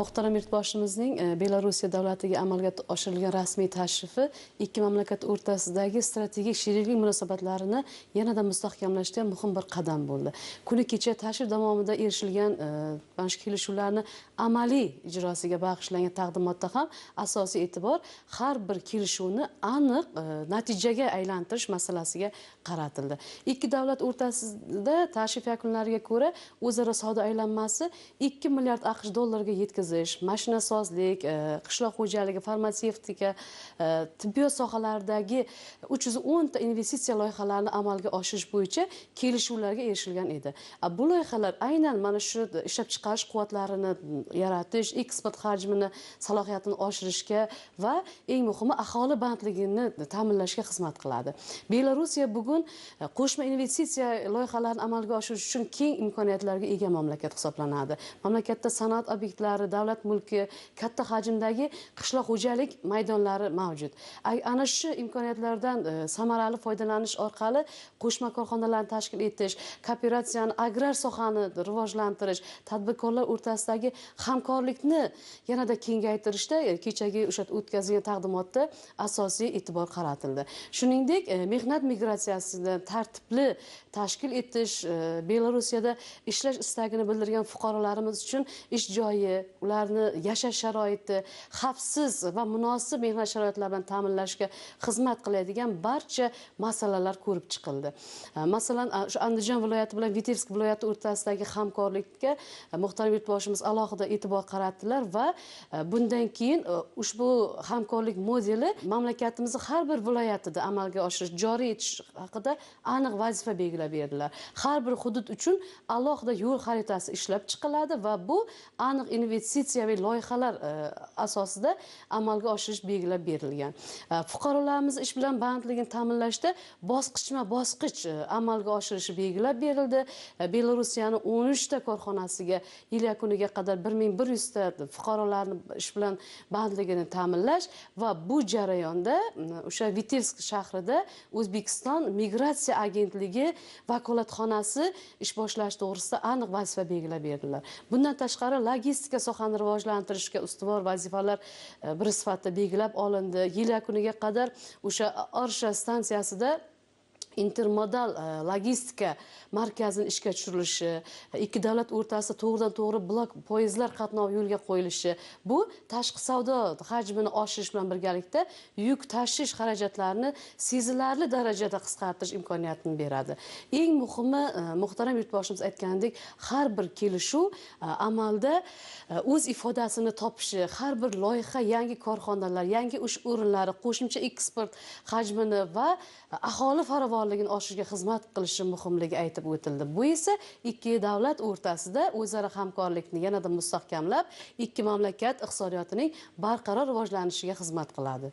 Muhtaram Yurtboshimizning Belorussiya davlatiga amalga oshirilgan rasmiy tashrifi ikki mamlakat o'rtasidagi strategik sheriklik munosabatlarini yanada mustahkamlashda muhim bir qadam bo'ldi. Kuni kecha tashrif davomida erishilgan mana shu kelishuvlarni amaliy ijrosiga bag'ishlangan taqdimotda ham asosiy e'tibor har bir kelishuvni aniq natijaga aylantirish masalasiga qaratildi. Ikki davlat o'rtasida tashrif yakunlariga ko'ra o'zaro savdo aylanmasi 2 milliard AQSh dollariga yetkazish, mashinasozlik, qishloq xo'jaligi, farmatsevtika, tibbiyot sohalaridagi 310 ta investitsiya loyihalarini amalga oshirish bo'yicha kelishuvlarga erishilgan edi. Bu loyihalar aynan mana shu ishlab chiqarish quvvatlarini yaratish, eksport hajmini, salohiyatini oshirishga va eng muhimi aholi bandligini ta'minlashga xizmat qiladi. Belorussiya bugun qo'shma investitsiya loyihalarini amalga oshirish uchun keng imkoniyatlarga ega mamlakat hisoblanadi. Mamlakatda sanoat obyektlari, davlat mulki, katta hajmdagi qishloq xo'jalik maydonlari mavjud. Ana shu imkoniyatlardan samarali foydalanish orqali qo'shma korxonalarni tashkil etish, kooperatsiyani, agrar sohani rivojlantirish, tadbirkorlar o'rtasidagi hamkorlikni yanada kengaytirishda kechagi o'sha o'tkazilgan taqdimotda asosiy e'tibor qaratildi. Shuningdek, mehnat migratsiyasini tartibli tashkil etish, Belorussiyada ishlash istagini bildirgan fuqarolarimiz uchun ish joyi, ularni yashash sharoiti, xavfsiz va munosib mehnat sharoitlari bilan ta'minlashga xizmat qiladigan barcha masalalar ko'rib chiqildi. Masalan, shu Andijon viloyati bilan Vitebsk viloyati o'rtasidagi hamkorlikka muhtaram yurtboshimiz alohida e'tibor qaratdilar va bundan keyin ushbu hamkorlik modeli mamlakatimizning har bir viloyatida amalga oshirish, joriy etish haqida aniq vazifa belgilab berdilar. Har bir hudud uchun alohida yo'l xaritasi ishlab chiqiladi va bu aniq investitsiyaviy loyihalar asosida amalga oshirish belgilab berilgan. Fuqarolarimiz ish bilan bandligini ta'minlashda bosqichma-bosqich amalga oshirishi belgilab berildi. Belorussiyaning 13 ta korxonasiga yil yakuniga qadar 1100 ta fuqarolarni ish bilan bandligini ta'minlash va bu jarayonda o'sha Vitebsk shahrida O'zbekiston migratsiya agentligi vakolatxonasi ish boshlash to'g'risida aniq vazifa belgilab berdilar. Bundan tashqari logistika sohani rivojlantirishga ustuvor vazifalar bir sifatida belgilab olindi. Yil yakuniga qadar o'sha Orsha stansiyasida intermodal logistika markazining ishga tushirilishi, ikki davlat o'rtasida to'g'ridan-to'g'ri blok poyezdlar qatnovi yo'lga qo'yilishi, bu tashqi savdo hajmini oshirish bilan birgalikda yuk tashish xarajatlarini sezilarli darajada qisqartirish imkoniyatini beradi. Eng muhimi, muhtaram yurtboshimiz aytganidek, har bir kelishuv amalda o'z ifodasini topishi, har bir loyiha yangi korxonalar, yangi ish o'rinlari, qo'shimcha eksport hajmini va aholi farovonligini oshirishga xizmat qilishi muhimligi aytib o'tildi. Bu esa ikki davlat o'rtasida o'zaro hamkorlikni yanada mustahkamlab, ikki mamlakat iqtisodiyotining barqaror rivojlanishiga xizmat qiladi.